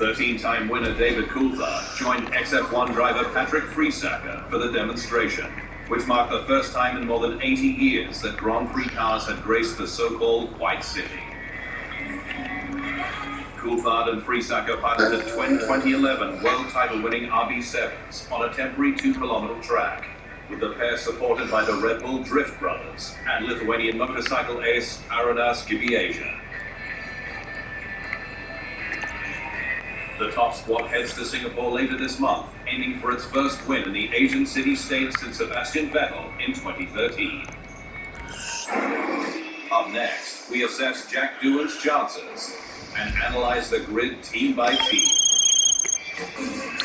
13-time winner David Coulthard joined XF1 driver Patrick Friesacher for the demonstration, which marked the first time in more than 80 years that Grand Prix cars had graced the so-called White City. Coulthard and Friesacher piloted twin 2011 world title-winning RB7s on a temporary 2-kilometer track, with the pair supported by the Red Bull Drift brothers and Lithuanian motorcycle ace Arūnas Gibieža. The top squad heads to Singapore later this month, aiming for its first win in the Asian city-state since Sebastian Vettel in 2013. Up next, we assess Jack Doohan's chances and analyze the grid team by team.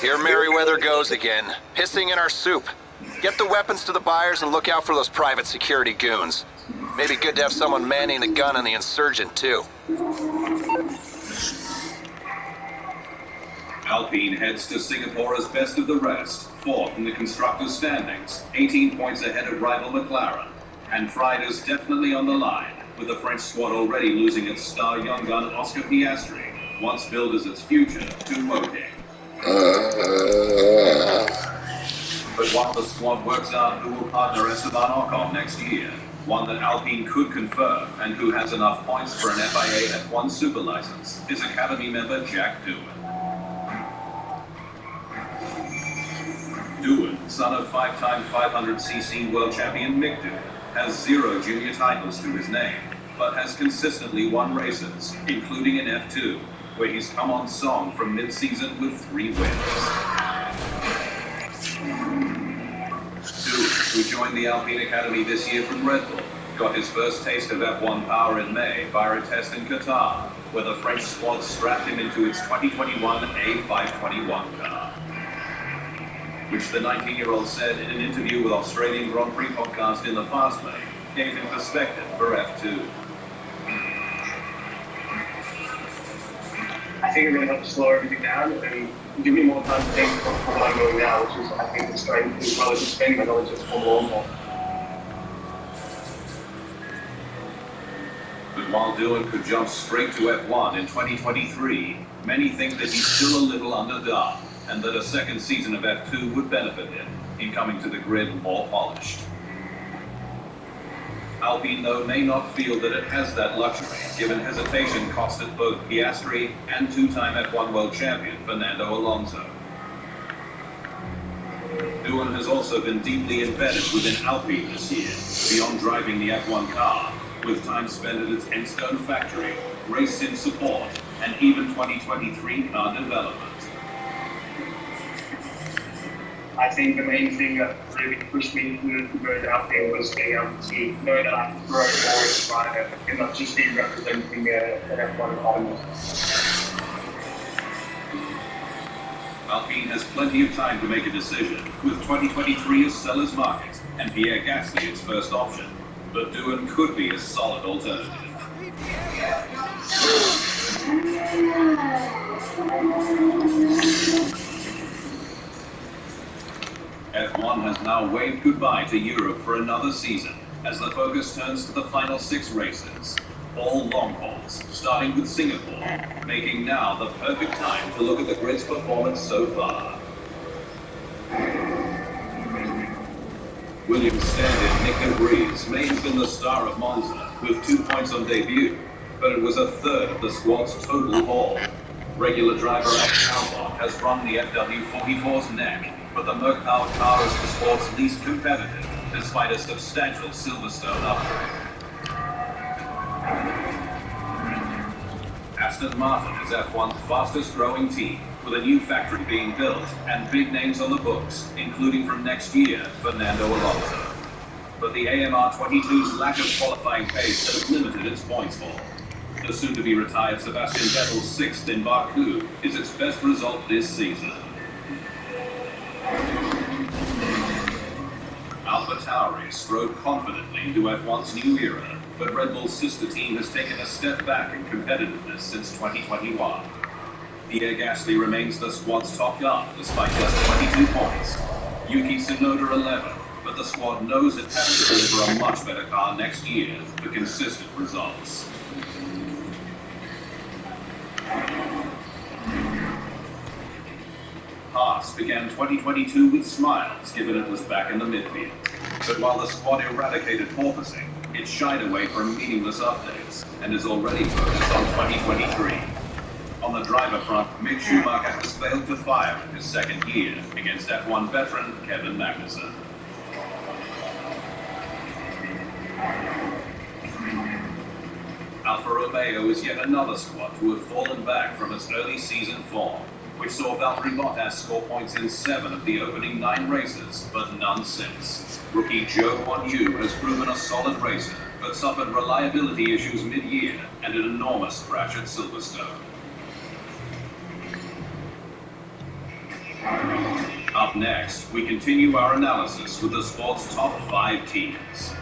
Here Merryweather goes again, pissing in our soup. Get the weapons to the buyers and look out for those private security goons. Maybe good to have someone manning the gun on the insurgent, too. Alpine heads to Singapore as best of the rest, fourth in the constructors' standings, 18 points ahead of rival McLaren. And pride is definitely on the line, with the French squad already losing its star young gun Oscar Piastri, once billed as its future, to Woking. But while the squad works out who will partner Esteban Ocon next year, one that Alpine could confirm and who has enough points for an FIA F1 super license is Academy member Jack Doohan. Doohan, son of 5-time 500cc world champion Mick Doohan, has 0 junior titles to his name, but has consistently won races, including in F2, where he's come on song from mid-season with 3 wins. Doohan, who joined the Alpine Academy this year from Red Bull, got his first taste of F1 power in May via a test in Qatar, where the French squad strapped him into its 2021 A521 car, which the 19-year-old said in an interview with Australian Grand Prix podcast In the Fast Lane gave him perspective for F2. I think it really helps slow everything down and give me more time to think about what I'm doing now, which is, I think, the strength as well as expanding my knowledge of Formula 1 more. But while Doohan could jump straight to F1 in 2023, many think that he's still a little underdone, and that a second season of F2 would benefit him in coming to the grid more polished. Alpine, though, may not feel that it has that luxury, given hesitation costed both Piastri and 2-time F1 world champion Fernando Alonso. Doohan has also been deeply embedded within Alpine this year, beyond driving the F1 car, with time spent at its Enstone factory, race sim support, and even 2023 car development. I think the main thing that really pushed me to go to Alpine was being able to know that I could grow more as a rider and not just be representing an F1 final. Alpine has plenty of time to make a decision, with 2023 as seller's market and Pierre Gasly its first option, but Doohan could be a solid alternative. F1 has now waved goodbye to Europe for another season, as the focus turns to the final 6 races, all long hauls, starting with Singapore, making now the perfect time to look at the grid's performance so far. Williams stand-in Nick de Vries may have been the star of Monza, with 2 points on debut, but it was a third of the squad's total haul. Regular driver Alex Albon has run the FW44's neck, but the Merc-powered car is the sport's least competitive, despite a substantial Silverstone upgrade. Aston Martin is F1's fastest growing team, with a new factory being built and big names on the books, including from next year, Fernando Alonso. But the AMR 22's lack of qualifying pace has limited its points haul. The soon-to-be retired Sebastian Vettel's 6th in Baku is its best result this season. AlphaTauri strode confidently into F1's new era, but Red Bull's sister team has taken a step back in competitiveness since 2021. Pierre Gasly remains the squad's top gun despite just 22 points. Yuki Tsunoda 11, but the squad knows it has to deliver a much better car next year for consistent results. began 2022 with smiles, given it was back in the midfield. But while the squad eradicated porpoising, it shied away from meaningless updates and is already focused on 2023. On the driver front, Mick Schumacher has failed to fire in his second year against F1 veteran Kevin Magnussen. Alfa Romeo is yet another squad to have fallen back from its early season form, which saw Valtteri Bottas score points in 7 of the opening 9 races, but none since. Rookie Zhou Guanyu has proven a solid racer, but suffered reliability issues mid-year and an enormous crash at Silverstone. Up next, we continue our analysis with the sport's top 5 teams.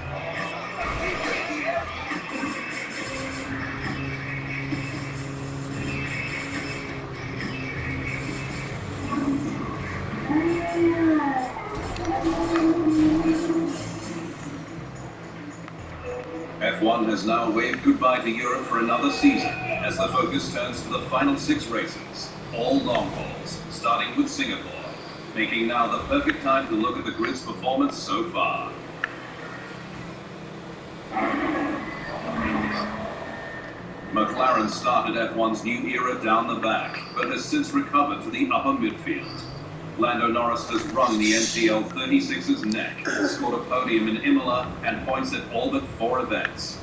F1 has now waved goodbye to Europe for another season as the focus turns to the final 6 races, all long hauls, starting with Singapore, making now the perfect time to look at the grid's performance so far. McLaren started F1's new era down the back, but has since recovered to the upper midfield. Lando Norris has wrung the NCL 36's neck, scored a podium in Imola, and points at all but 4 events.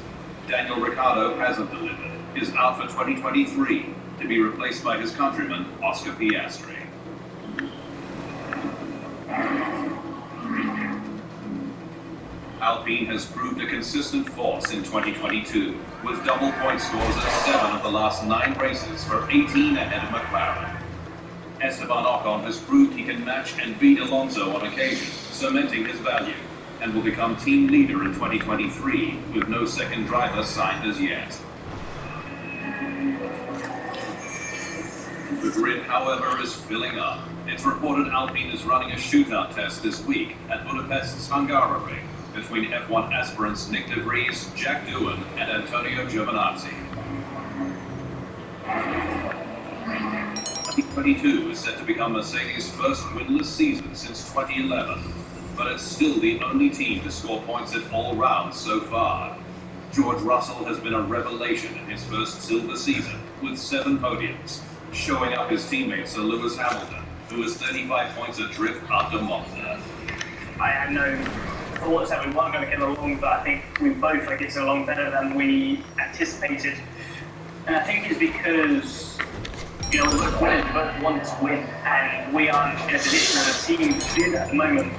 Daniel Ricciardo hasn't delivered, is out for 2023, to be replaced by his countryman, Oscar Piastri. Alpine has proved a consistent force in 2022, with double point scores at 7 of the last 9 races for 18 ahead of McLaren. Esteban Ocon has proved he can match and beat Alonso on occasion, cementing his value, and will become team leader in 2023, with no second driver signed as yet. The grid, however, is filling up. It's reported Alpine is running a shootout test this week at Budapest's Hungaroring between F1 aspirants Nick De Vries, Jack Doohan, and Antonio Giovinazzi. 2022 is set to become Mercedes' first winless season since 2011, but it's still the only team to score points at all rounds so far. George Russell has been a revelation in his first silver season, with 7 podiums, showing up his teammate Sir Lewis Hamilton, who is 35 points adrift after Monza. I had no thoughts that we weren't going to get along, but I think we both are getting along better than we anticipated. And I think it's because, we both want to win, and we aren't in a position as a team to do that at the moment.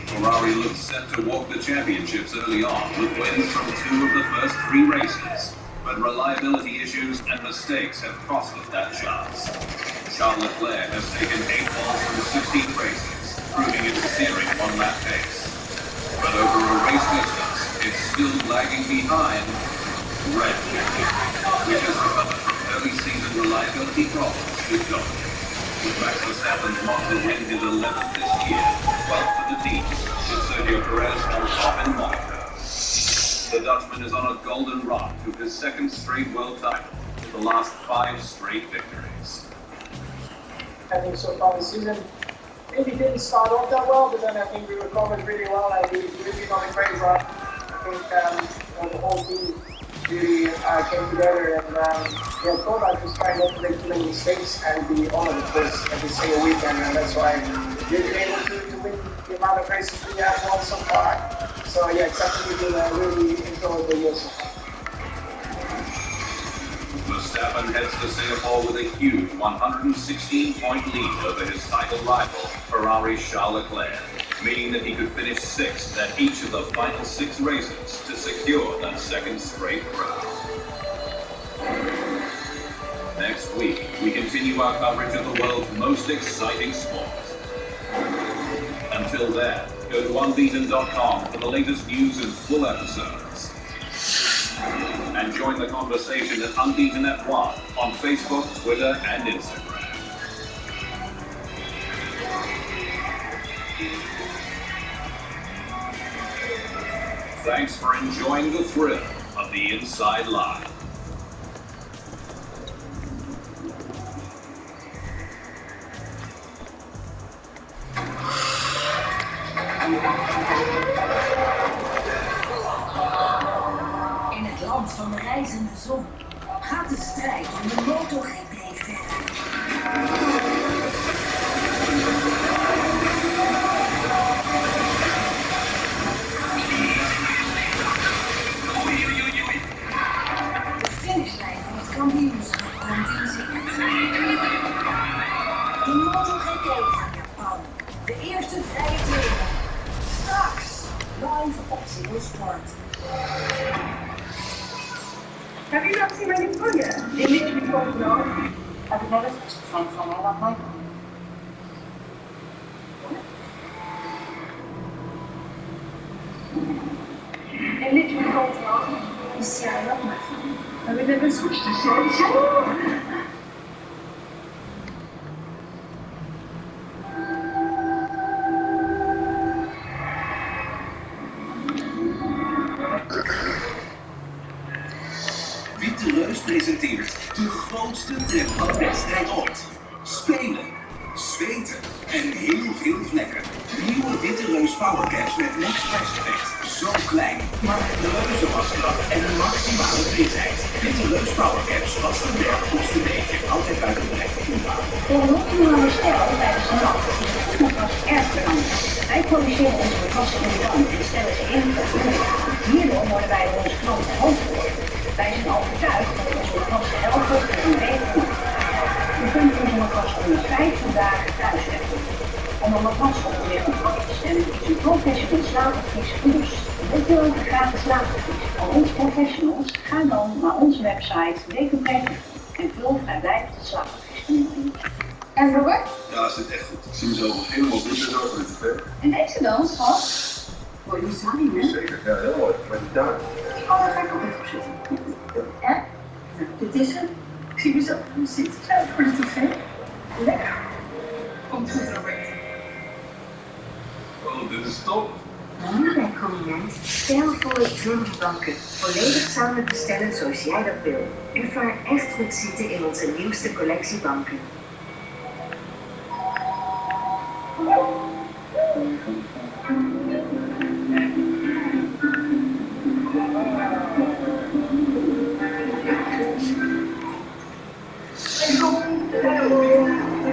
Ferrari looks set to walk the championships early on, with wins from 2 of the first 3 races. But reliability issues and mistakes have costed that chance. Charles Leclerc has taken 8 balls from 16 races, proving its searing one-lap pace. But over a race distance, it's still lagging behind Red Bull, which has recovered from early season reliability problems with Dodge. With Max Verstappen's Monza win his 11th this year, 12th for the team, with Sergio Perez on top in Monaco. The Dutchman is on a golden run to his 2nd straight world title, with the last 5 straight victories. I think so far the season maybe didn't start off that well, but then I think we recovered really well and we've been on a great run. I think the whole team really came together and thought I was trying not to make too many mistakes and be on it every single weekend, and that's why we've been able to win the amount of races we have won so far. So yeah, it's actually been a really enjoyable year so far. Verstappen heads to Singapore with a huge 116-point lead over his title rival, Ferrari's Charles Leclerc, meaning that he could finish 6th at each of the final 6 races to secure that 2nd straight crown. Next week, we continue our coverage of the world's most exciting sport. Until then, go to unbeaten.com for the latest news and full episodes. And join the conversation at Unbeaten F1 on Facebook, Twitter, and Instagram. Thanks for enjoying the thrill of the Inside Line. land van de reizende zon gaat de strijd om de MotoGP verder. De finishlijn van het kampioenschap komt in zicht. De MotoGP van Japan. De eerste vrije training. Straks live op Ziggo Sport. Have you not seen my new phone yet? They literally told me, I've never switched the phone from my laptop. They literally told me, you see, I love my phone. Have you never switched the phone? Viteleus presenteert de grootste trekbalwedstrijd ooit. Spelen, zweten en heel veel vlekken. Nieuwe Viteleus Powercaps met Express effect. Zo klein, maar met de reuzenwaskracht en een maximale frisheid. Viteleus Powercaps wassen de berg kosten beetje. Altijd uit de directe toepaal. Voor een optimale herstel tijdens de nacht is het voetmatras erg belangrijk. Wij produceren onze matrassen in Iran en stellen ze in voor Amerika. Hierdoor worden wij door onze klanten hoofdgeworden. Wij zijn overtuigd dat onze matrassen helpen voor een betere nacht. U kunt onze matras onder 15 dagen thuis leggen. Om een matras op de lichaam af te stellen is een professioneel slaapadvies plus. Wilt u ook een gratis slaapadvies van ons professionals? Ga dan naar onze website www.pret en vul vrijblijvend het slaapadvies in. En Robert? Ja, dat zit echt goed. Ik zie mezelf helemaal binnen door met de verder. En deze dan, schat? Voor je design, hè? Zeker, ja, heel mooi. Maar die daar. Oh, daar ga ik ook even op zitten. Ja? Nou, dit is hem. Ik zie mezelf nu zitten. Klaar voor de tv. Lekker. Komt goed, Robert. Oh, dit is top. Hierbij prominent stijlvolle jumbobanken. Volledig samen bestellen zoals jij dat wil. Ervaar echt goed zitten in onze nieuwste collectie banken.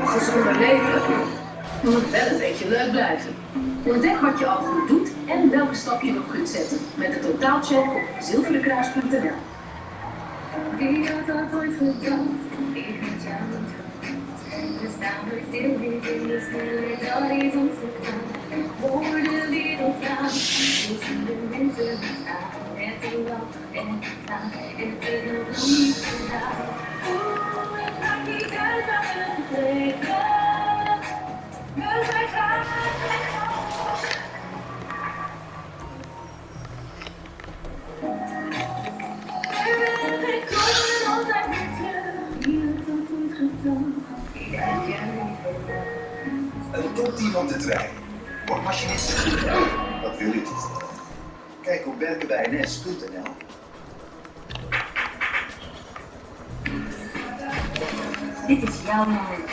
Gezonder leven moet wel een beetje leuk blijven. Ontdek wat je al goed doet en welke stap je nog kunt zetten met de totaalcheck op zilverenkruis.nl. Wie had dat ooit gedacht? Ik met jou we staan nooit stil, dit is stil, dat is ons vertrouwen. Woorden die nog gaan, tussen de mensen bestaan. Net zo lang en staan, en het is nog niet gedaan. Oeh, het maakt niet uit wat we betekenen. We zijn gaan en gaan. Een topteam op de trein. Word machinist. Wat wil je niet? Kijk op werkenbijns.nl. Dit is jouw moment.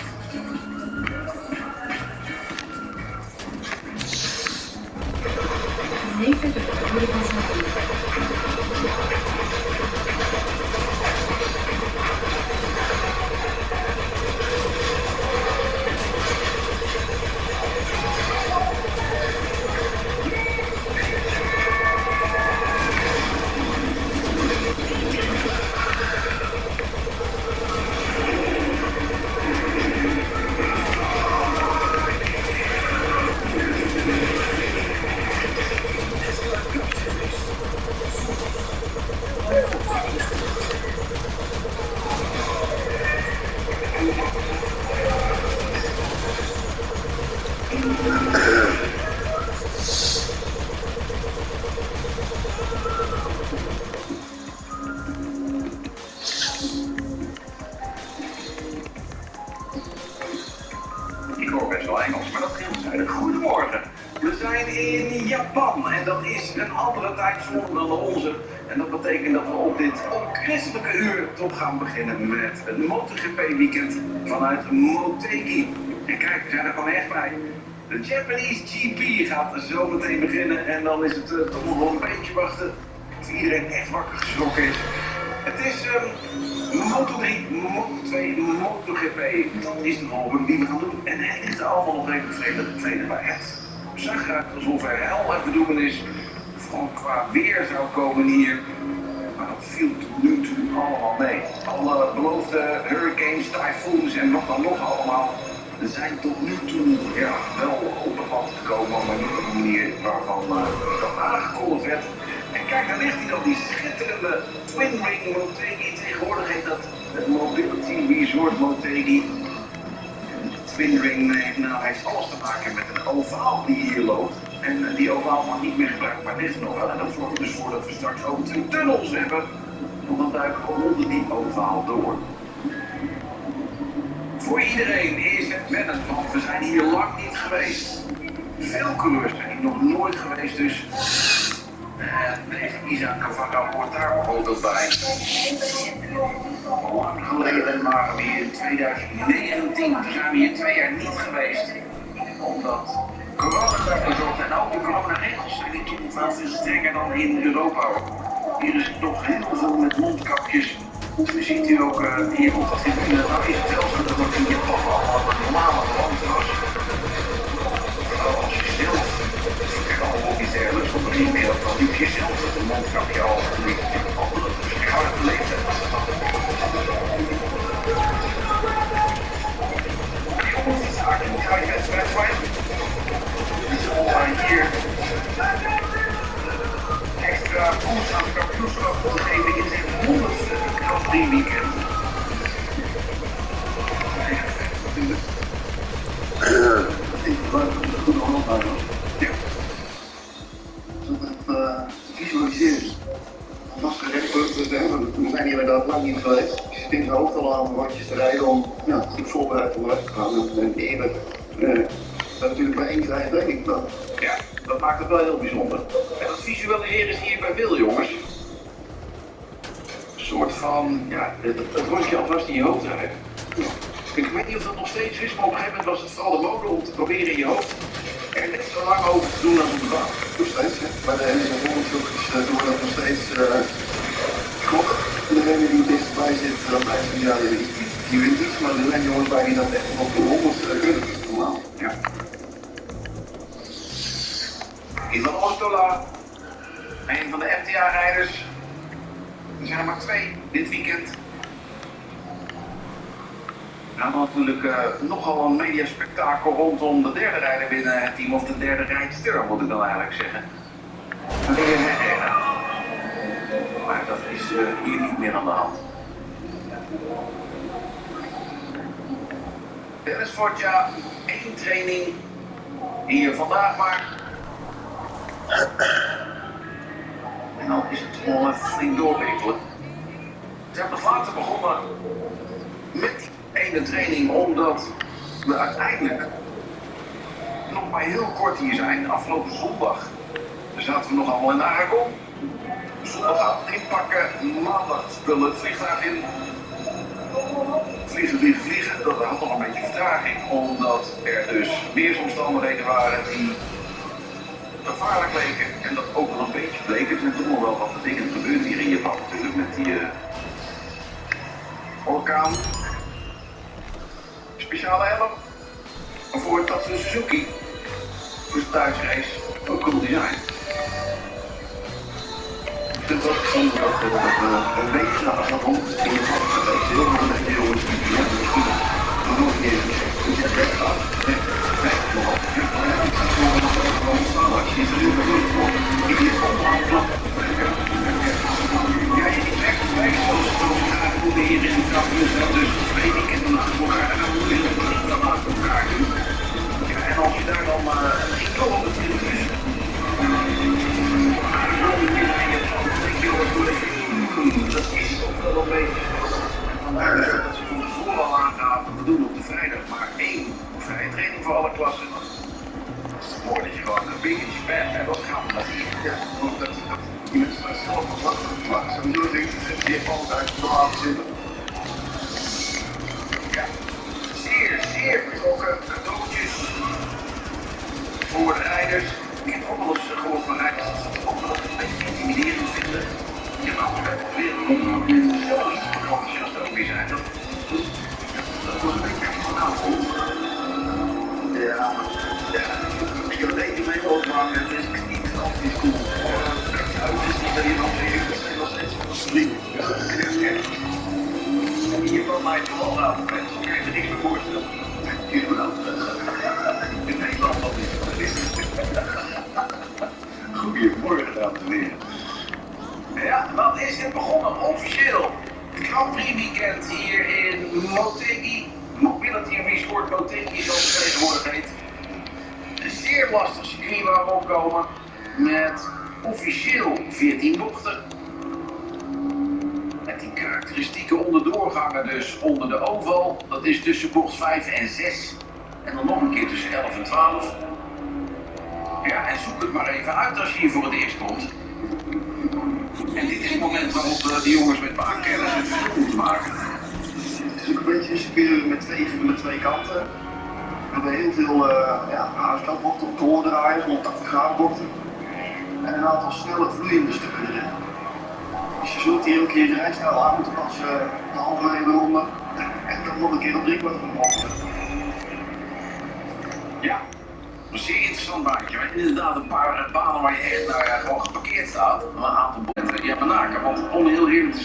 Leven de goede van zijn leven. Ik hoor best wel Engels, maar dat geldt zuiden. Goedemorgen. We zijn in Japan en dat is een andere tijdzone dan de onze. En dat betekent dat we op dit onchristelijke uur toch gaan beginnen met het MotoGP weekend vanuit Motegi. En kijk, we zijn er gewoon echt bij. De Japanese GP gaat zo meteen beginnen en dan is het toch nog wel een beetje wachten voor iedereen echt wakker geschrokken is. Het is Moto3, Moto2, MotoGP. Dat is de album die we gaan doen. En hij ligt er allemaal nog even vrede bij. Het zag eruit alsof er hel en bedoeling vooral qua weer zou komen hier. Maar dat viel tot nu toe allemaal mee. Alle beloofde hurricanes, tyfoons en wat dan nog allemaal zijn tot nu toe wel op het pad gekomen, maar niet op een manier waarvan dat aangekondigd werd. En kijk, daar ligt hij dan, die schitterende Twin Ring Motegi. Tegenwoordig heet dat het Mobility Resort Motegi. Twin Ring heeft alles te maken met een ovaal die hier loopt. En die ovaal mag niet meer gebruikt, maar dit nog wel. En dat zorgt er dus voor dat we straks ook 2 tunnels hebben. Want dan duiken we onder die ovaal door. Voor iedereen is het wennen, want we zijn hier lang niet geweest. Veel coureurs zijn hier nog nooit geweest, dus deze Isaac Cavagna hoort daar bijvoorbeeld bij. Lang geleden waren we hier in 2019, toen zijn we hier 2 jaar niet geweest. Omdat corona werd bezorgd en ook de coronaregels zijn hier toen veel strenger dan in Europa. Hier is het nog heel veel met mondkapjes. Je ziet u ook hier op dat gebied, nou is het zelfs dat het in Japan allemaal een normale land was. Als je zelf, kijk allemaal op iets dergelijks, op een e-mail, dan liep je zelf met een mondkapje al niet in een andere verschillende leeftijd. Jongens, die zaken moet je wedstrijd zijn. Het is allemaal hier extra boost aan het kampioenschap te geven in zijn 100ste Grand Prix weekend. Ja. Dat visualiseren. Dat we zijn hier inderdaad lang niet geweest. Je zit in zijn hoofd al aan rondjes te rijden om goed voorbereid te worden. En eerder natuurlijk bij één vrije training. Ja, dat maakt het wel heel bijzonder. En dat visualiseren is hier bij veel jongens. Een soort van, het rondje alvast in je hoofd rijden. Ik weet niet of dat nog steeds is, maar op een gegeven moment was het vooral de mode om te proberen in je hoofd er net zo lang over te doen als op de baan. Nog steeds, hè. Bij de hele performancegroepjes doen we dat nog steeds kloppen. Degene die dichtbij zit, dan blijft hij, die wint iets, maar er zijn jongens bij die dat echt nog de 100 kunnen. Normaal. Ja. Ivan Ostola, een van de MTA-rijders. Er zijn er maar 2 dit weekend. Nou, natuurlijk nogal een mediaspectakel rondom de derde rijder binnen het team, of de derde rijdster moet ik dan eigenlijk zeggen. Meneer Herrera. Maar dat is hier niet meer aan de hand. Dennis Foggia, 1 training hier vandaag maar. En dan is het gewoon even flink doorwikkelen. Ze hebben nog later begonnen met die ene training, omdat we uiteindelijk nog maar heel kort hier zijn. Afgelopen zondag zaten we nog allemaal in Aragon. Zondag inpakken, maandag spullen het vliegtuig in. Vliegen. Dat had nog een beetje vertraging, omdat er dus weersomstandigheden waren die gevaarlijk leken. En dat ook nog een beetje bleek. Er zijn toch nog wel wat dingen gebeurd hier in Japan natuurlijk met die orkaan. Speciale helm voor Tatsu Suzuki. Voor de thuisrace. Ook cool design. Dus dat is gewoon een beetje naast dat rond in de vat geweest. Heel veel mensen jongens die misschien nog nooit meer dus het weggaan. Nee, nogal. Als je het er nu voor in je onderhand klopt. Ja, je niet echt bij zoals we graag moeten hier in de kampioenschap. Dus 2 weekenden achter elkaar. En dan moet je het niet dan achter elkaar doen. Ja, en als je daar dan een enorme natuurlijk is. Dat is toch wel een beetje. En vandaar dat ze van tevoren al aangaven, we doen op de vrijdag maar 1 vrije training voor alle klassen. Mooi dat je gewoon een beetje bent en dat gaan we dat hier. Ja, dat die mensen daar zelf nog wat maken. Zo'n nieuwe ding, die heeft altijd normaal zitten. Ja, zeer betrokken cadeautjes voor de rijders. Ik heb ook wel eens gehoord van hij ook wel een beetje intimiderend vinden. Je mag weer zoiets enthousiast over je zijn. Dat wordt een beetje van aanvoelen. Ja. Ik heb het eten mee opmaken. Het is niet gigantisch cool. Het is niet dat je nog weer nog steeds van slim. Hier kwam mij gewoon aan. Ik kan je er niks meer voorstellen. Hier wel. In Nederland al niet. Goedemorgen, dames en heren. Ja, dan is het begonnen officieel. Grand Prix weekend hier in Motegi. Mobility Resort Motegi, zoals het tegenwoordig heet. Een zeer lastig circuit waar we opkomen. Met officieel 14 bochten. Met die karakteristieke onderdoorgangen dus onder de oval. Dat is tussen bocht 5 en 6. En dan nog een keer tussen 11 en 12. Ja, en zoek het maar even uit als je hier voor het eerst komt. En dit is het moment waarop de jongens met baankennis het verschil moeten maken. Het is ook een beetje een circuit met twee kanten. We hebben heel veel huiskantbochten, doordraaien, 180 graden bochten. En een aantal snelle vloeiende stukken erin. Dus je zult hier ook keer de rijstijl aan moeten passen, de halverwege ronde. En dan nog een keer op 3/4 van de bocht. Ja, een zeer interessant baantje. Met inderdaad een paar banen waar je echt gewoon geparkeerd staat. Een aantal bochten. Ja, maar naken, want om heel eerlijk te zijn.